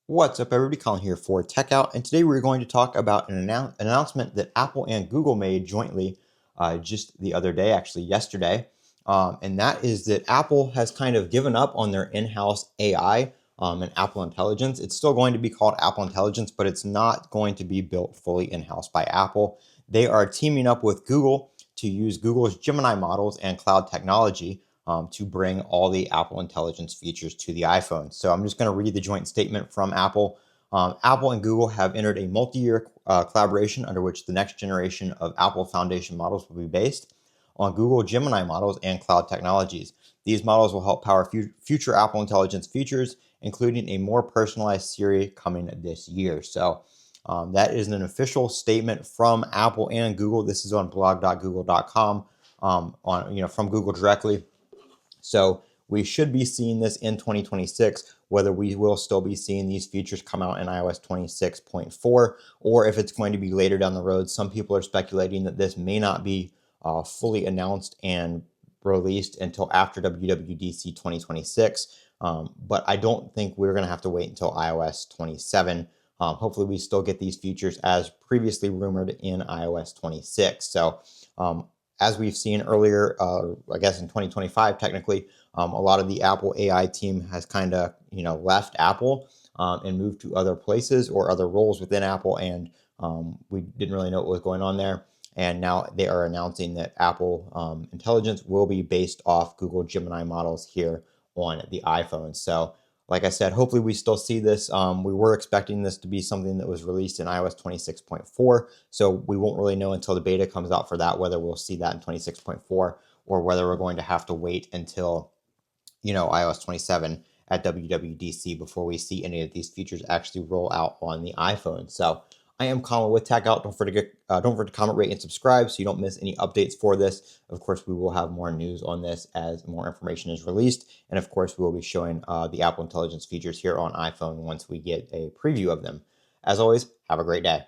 What's up, everybody? Colin here for Techout, and today we're going to talk about an announcement that Apple and Google made jointly just the other day, actually yesterday, and that is that Apple has kind of given up on their in-house AI and Apple Intelligence. It's still going to be called Apple Intelligence, but it's not going to be built fully in-house by Apple. They are teaming up with Google to use Google's Gemini models and cloud technology to bring all the Apple Intelligence features to the iPhone. So I'm just going to read the joint statement from Apple. Apple and Google have entered a multi-year collaboration under which the next generation of Apple Foundation models will be based on Google Gemini models and cloud technologies. These models will help power future Apple Intelligence features, including a more personalized Siri coming this year. So that is an official statement from Apple and Google. This is on blog.google.com from Google directly. So we should be seeing this in 2026, whether we will still be seeing these features come out in iOS 26.4, or if it's going to be later down the road. Some people are speculating that this may not be fully announced and released until after WWDC 2026. But I don't think we're going to have to wait until iOS 27. Hopefully we still get these features as previously rumored in iOS 26. So as we've seen earlier, I guess in 2025, technically, a lot of the Apple AI team has kind of, left Apple and moved to other places or other roles within Apple, and we didn't really know what was going on there. And now they are announcing that Apple Intelligence will be based off Google Gemini models here on the iPhone. So like I said, hopefully we still see this. We were expecting this to be something that was released in iOS 26.4, so we won't really know until the beta comes out for that, whether we'll see that in 26.4 or whether we're going to have to wait until, iOS 27 at WWDC before we see any of these features actually roll out on the iPhone. So I am Colin with Techout. Don't forget to comment, rate, and subscribe so you don't miss any updates for this. Of course, we will have more news on this as more information is released. And of course, we will be showing the Apple Intelligence features here on iPhone once we get a preview of them. As always, have a great day.